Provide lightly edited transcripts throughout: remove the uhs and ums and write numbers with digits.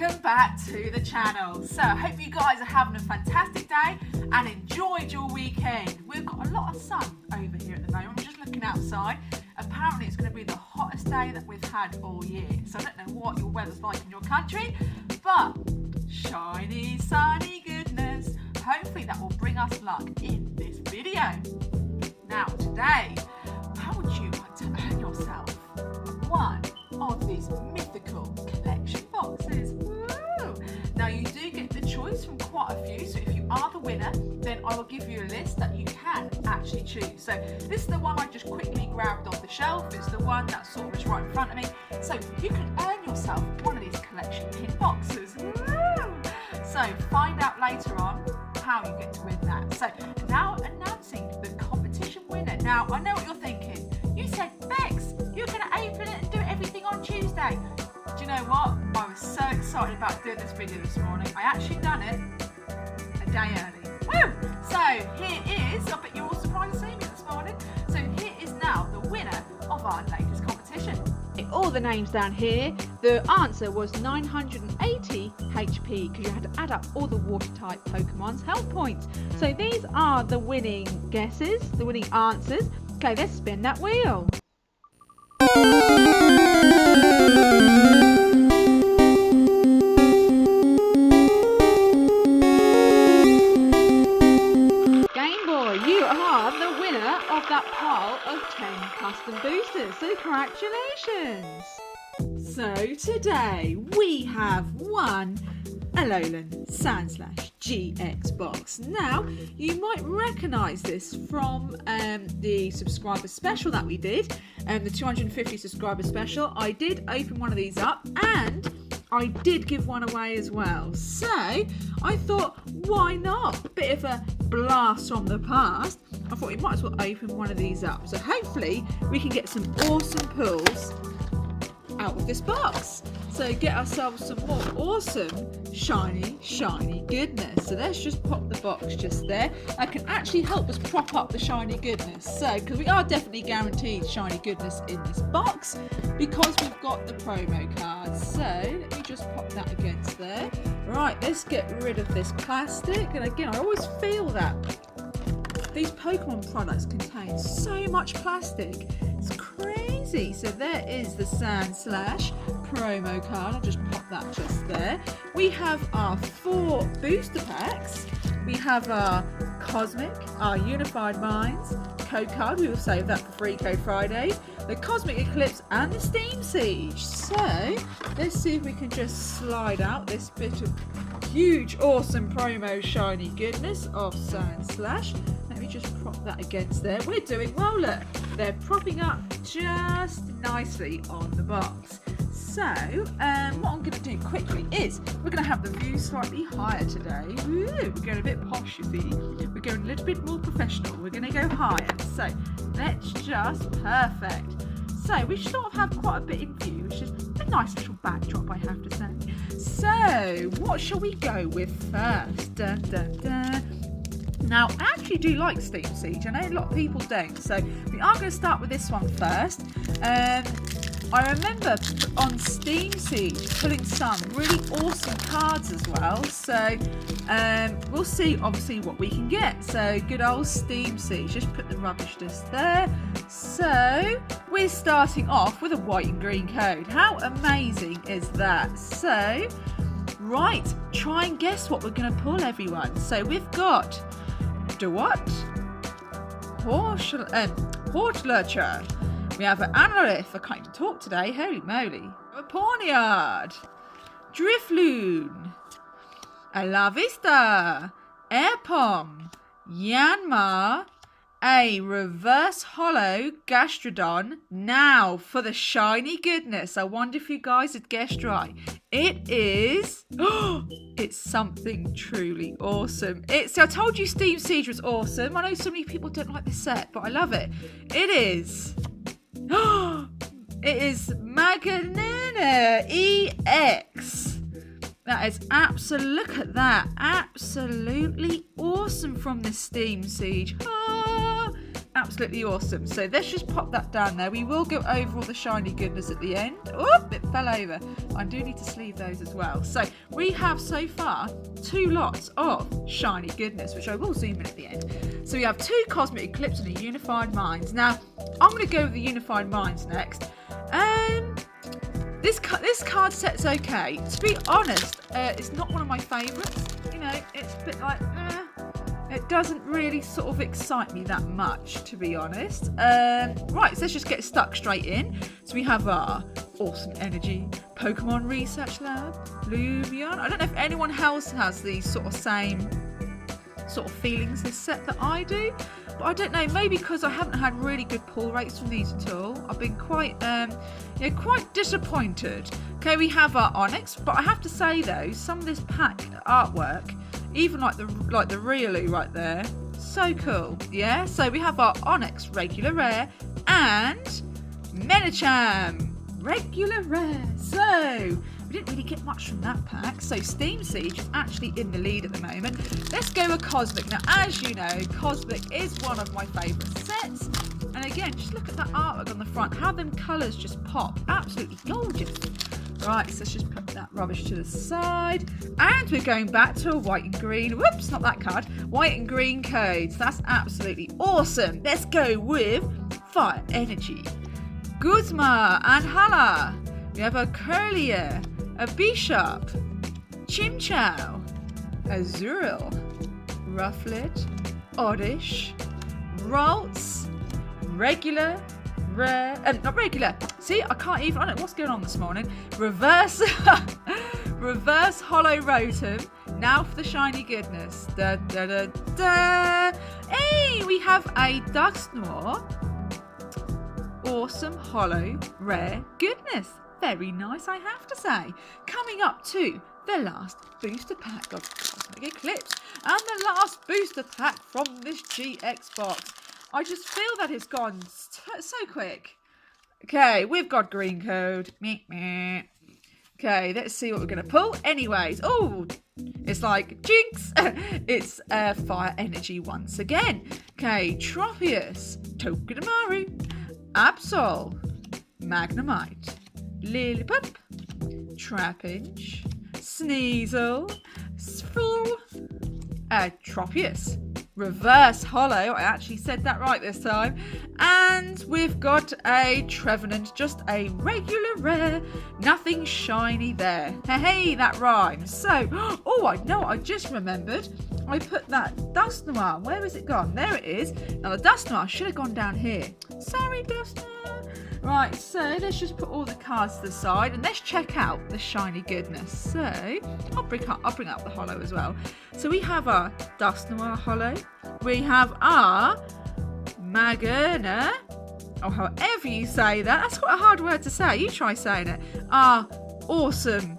Welcome back to the channel. So I hope you guys are having a fantastic day and enjoyed your weekend. We've got a lot of sun over here at the moment. I'm just looking outside. Apparently it's going to be the hottest day that we've had all year. So I don't know what your weather's like in your country, but shiny, sunny goodness. Hopefully that will bring us luck in this video. Now today, how would you like to earn yourself one of these mythical collection boxes? Woo! Now you do get the choice from quite a few, so if you are the winner, then I will give you a list that you can actually choose. So this is the one I just quickly grabbed off the shelf. It's the one that sort of is right in front of me. So you can earn yourself one of these collection pin boxes. Woo! So find out later on how you get to win that. So now announcing the competition winner. Now I know what you're thinking. You said, Bex, you're going to open it and do everything on Tuesday. Do you know what? I was so excited about doing this video this morning. I actually done it a day early. Woo! So here is, I bet you're all surprised to see me this morning. So here is now the winner of our latest competition. All the names down here, the answer was 980 HP because you had to add up all the water type Pokemon's health points. So these are the winning guesses, the winning answers. Okay, let's spin that wheel. Game Boy, you are the winner of that pile of 10 custom boosters. So congratulations. So today we have one Alolan Sandslash GX box. Now you might recognise this from the subscriber special that we did, the 250 subscriber special. I did open one of these up and I did give one away as well. So I thought, why not? A bit of a blast from the past. I thought we might as well open one of these up. So hopefully we can get some awesome pulls out of this box. So get ourselves some more awesome shiny goodness. So let's just pop the box just there. That can actually help us prop up the shiny goodness. So because we are definitely guaranteed shiny goodness in this box because we've got the promo cards. So let me just pop that against there. Right, let's get rid of this plastic. And again, I always feel that these Pokemon products contain so much plastic. It's crazy. So there is the Sandslash promo card. I'll just pop that just there. We have our 4 booster packs. We have our Cosmic, our Unified Minds code card. We will save that for Free Code Friday. The Cosmic Eclipse and the Steam Siege. So let's see if we can just slide out this bit of huge, awesome promo shiny goodness of Sandslash. Let me just prop that against there. We're doing well, look. They're propping up just nicely on the box. So, what I'm going to do quickly is we're going to have the view slightly higher today. Woo, we're going a bit posh, you see. We're going a little bit more professional. We're going to go higher. So, let's just, perfect. So, we sort of have quite a bit in view, which is a nice little backdrop, I have to say. So, what shall we go with first? Dun, dun, dun. Now, I actually do like Steam Siege. I know a lot of people don't. So, we are going to start with this one first. I remember on Steam Siege pulling some really awesome cards as well. So, we'll see, obviously, what we can get. So, good old Steam Siege. Just put the rubbish disc there. So, we're starting off with a white and green code. How amazing is that? So, right, try and guess what we're going to pull, everyone. So, we've got Dewott, Hortlurcher. We have an Analyth. I can't even talk today. Holy moly. A Pawniard, Drifloon, a La Vista, Airpom, Yanmar, a reverse hollow Gastrodon. Now for the shiny goodness. I wonder if you guys had guessed right. It is, it's something truly awesome. I told you Steam Siege was awesome. I know so many people don't like this set, but I love it. It is, it is Magnana EX. That is look at that. Absolutely awesome from the Steam Siege. Absolutely awesome. So let's just pop that down there. We will go over all the shiny goodness at the end. Oh, it fell over. I do need to sleeve those as well. So we have so far 2 lots of shiny goodness, which I will zoom in at the end. So we have 2 Cosmic Eclipse and a Unified Minds. Now, I'm going to go with the Unified Minds next. This card set's okay. To be honest, it's not one of my favourites. You know, it's a bit like, it doesn't really sort of excite me that much, to be honest. Right, so let's just get stuck straight in. So we have our Awesome Energy Pokemon Research Lab, Lumion. I don't know if anyone else has these sort of same sort of feelings this set that I do, but I don't know, maybe because I haven't had really good pull rates from these at all. I've been quite quite disappointed. Okay, we have our Onyx, but I have to say though, some of this pack artwork, even like the Riolu right there, so cool. Yeah, so we have our Onyx regular rare and Medicham regular rare. So we didn't really get much from that pack. So Steam Siege is actually in the lead at the moment. Let's go with Cosmic. Now, as you know, Cosmic is one of my favourite sets. And again, just look at that artwork on the front. How them colours just pop. Absolutely gorgeous. Right, so let's just put that rubbish to the side. And we're going back to a white and green. Whoops, not that card. White and green codes. That's absolutely awesome. Let's go with Fire Energy, Guzma and Hala. We have a Curlier, a Bishop, Chimchao, Azurill, Rufflet, Oddish, Ralts, regular, rare, not regular. See, I can't even, I don't know what's going on this morning. Reverse Hollow Rotom. Now for the shiny goodness. Da, da, da, da. Hey, we have a Dusknoir. Awesome Hollow Rare Goodness. Very nice, I have to say. Coming up to the last booster pack of Cosmic Eclipse and the last booster pack from this GX box. I just feel that it's gone so quick. Okay, we've got green code. Meh, meh. Okay, let's see what we're going to pull. Anyways, oh, it's like jinx. It's Fire Energy once again. Okay, Tropius, Togedemaru, Absol, Magnemite, Lillipup, Trapinch, Sneasel, Sfull, Tropius, Reverse Hollow. I actually said that right this time. And we've got a Trevenant, just a regular rare, nothing shiny there. Hey, that rhymes. So, oh, I know, I just remembered. I put that Dusknoir. Where has it gone? There it is. Now the Dusknoir should have gone down here. Sorry, Dusknoir. Right, so let's just put all the cards to the side and let's check out the shiny goodness. So I'll bring up the hollow as well. So we have our Dusknoir hollow. We have our Magearna, or however you say that. That's quite a hard word to say. You try saying it. Our awesome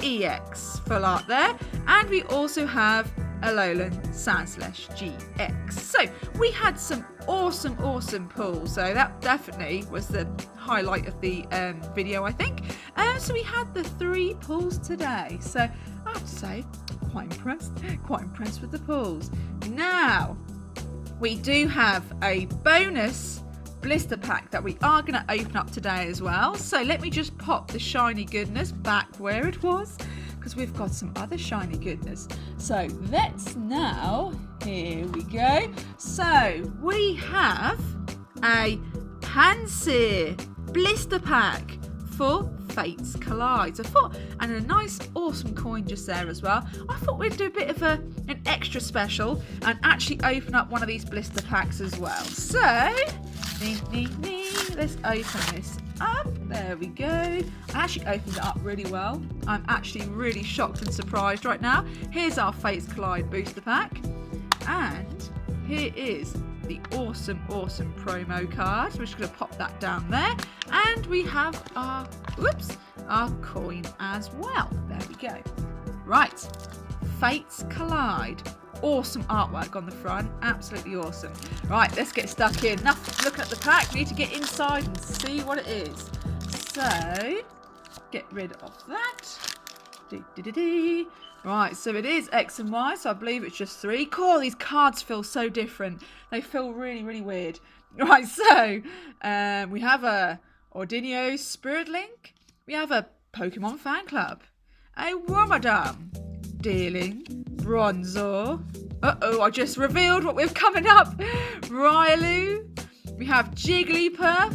EX full art there. And we also have Alolan Sandslash GX. So we had some awesome pulls. So that definitely was the highlight of the video, I think. So we had the 3 pulls today. So I have to say, quite impressed with the pulls. Now, we do have a bonus blister pack that we are going to open up today as well. So let me just pop the shiny goodness back where it was, because we've got some other shiny goodness. So let's now, here we go. So we have a Pansear blister pack for Fates Collide. And a nice awesome coin just there as well. I thought we'd do a bit of an extra special and actually open up one of these blister packs as well. So let's open this up. There we go. I actually opened it up really well. I'm actually really shocked and surprised right now. Here's our Fates Collide booster pack. And here is the awesome promo card. So we're just going to pop that down there. And we have our coin as well. There we go. Right. Fates Collide. Awesome artwork on the front. Absolutely awesome. Right, let's get stuck in. Enough looking at the pack. We need to get inside and see what it is. So, get rid of that. Right, so it is X and Y, so I believe it's just 3. Cool, these cards feel so different. They feel really, really weird. Right, so we have a Ordinio Spirit Link. We have a Pokemon Fan Club. A Ramadan. Dealing. Bronzor. Uh-oh, I just revealed what we've coming up. Riolu. We have Jigglypuff.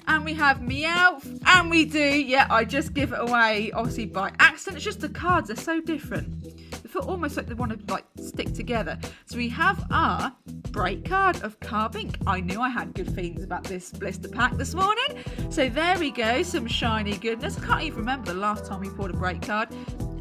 And we have Meowth. And we do, I just give it away, obviously, by accident. It's just the cards are so different. They feel almost like they want to, stick together. So we have our break card of Carbink. I knew I had good feelings about this blister pack this morning. So there we go, some shiny goodness. I can't even remember the last time we pulled a break card.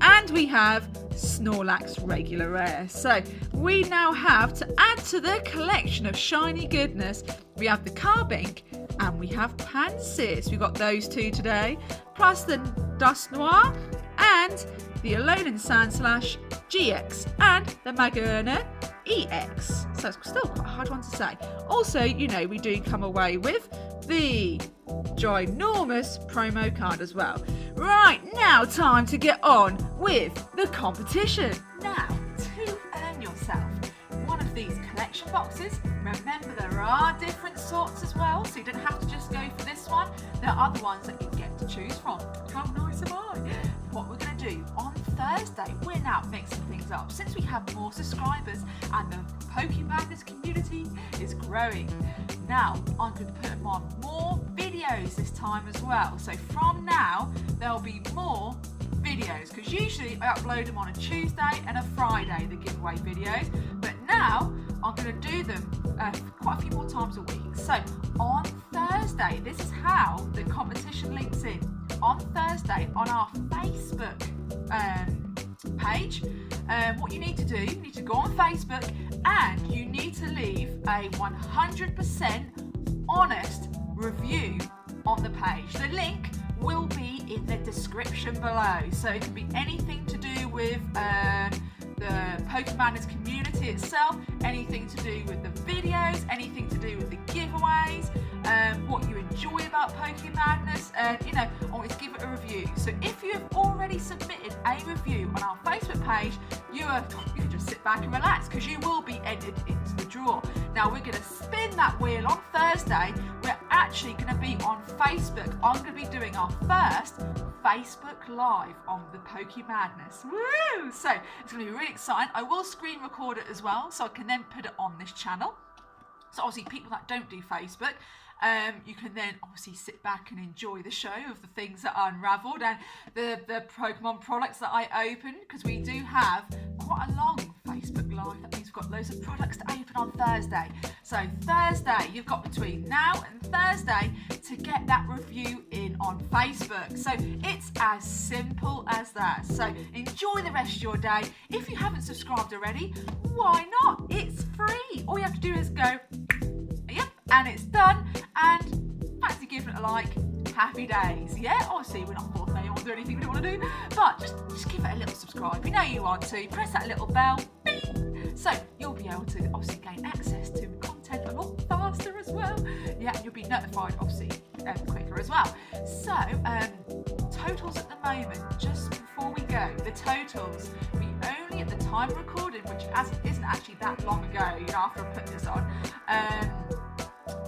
And we have Snorlax regular rare. So we now have to add to the collection of shiny goodness. We have the Carbink and we have Pansis. We've got those 2 today. Plus the Dusknoir and the Alolan Sandslash GX and the Magearna EX. So it's still quite a hard one to say. Also, we do come away with the ginormous promo card as well. Right, now time to get on with the competition. Now, to earn yourself one of these collection boxes, remember there are different sorts as well, so you don't have to just go for this one. There are other ones that you get to choose from. How nice am I? What we're going to do on Thursday, we're now mixing things up. Since we have more subscribers and the Pokemadness community is growing, now I'm going to put on more videos this time as well. So from now, there'll be more videos, because usually I upload them on a Tuesday and a Friday, the giveaway videos, but now I'm going to do them quite a few more times a week. So on Thursday, this is how the competition links in. On Thursday, on our Facebook page, what you need to do, you need to go on Facebook and you need to leave a 100% honest review on the page. The link will be in the description below, so it can be anything to do with the Pokemadness community itself, anything to do with the videos, anything to do with the giveaways, what you enjoy about Pokemadness, and I want to give it a review. So if you have already submitted a review on our Facebook page, you can just sit back and relax, because you will be entered into the draw. Now we're going to spin that wheel on Thursday. We're actually going to be on Facebook. I'm going to be doing our first Facebook Live on the Pokemadness. Woo! So it's going to be really exciting. I will screen record it as well, so I can then put it on this channel. So obviously people that don't do Facebook, you can then obviously sit back and enjoy the show of the things that are unravelled and the Pokemon products that I open, because we do have quite a long Facebook Live. That means we've got loads of products to open on Thursday. So Thursday, you've got between now and Thursday to get that review in on Facebook. So it's as simple as that. So enjoy the rest of your day. If you haven't subscribed already, why not? It's free. All you have to do is go, yep, and it's done. And fancy giving it a like. Happy days. Yeah, obviously we're not forcing anyone to do anything we don't want to do, but just give it a little subscribe. You know you want to. Press that little bell. Bing. So you'll be able to obviously gain access to content a lot faster as well. Yeah, and you'll be notified obviously quicker as well. So totals at the moment, just before we go, the totals, we only at the time recorded, which isn't actually that long ago, after I put this on,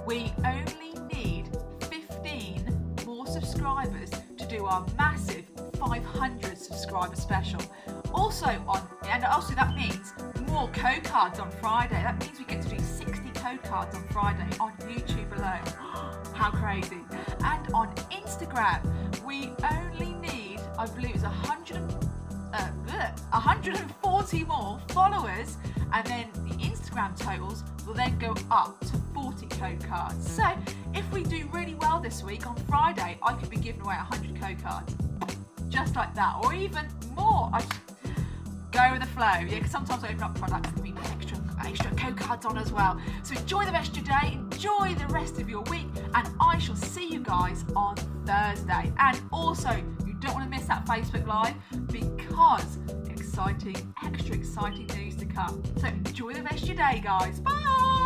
we only need 15 more subscribers to do our massive 500 subscriber special. Also that means more code cards on Friday. That means we get to do 60 code cards on Friday on YouTube alone. How crazy. And on Instagram, we only need, I believe it's 140 more followers, and then the Instagram totals will then go up to 40 code cards. So if we do really well this week on Friday, I could be giving away 100 code cards. Just like that, or even more. I just go with the flow. Yeah, because sometimes I open up products and we put extra code cards on as well. So enjoy the rest of your day, enjoy the rest of your week, and I shall see you guys on Thursday. And also, you don't want to miss that Facebook Live, because extra exciting news to come. So enjoy the rest of your day, guys. Bye!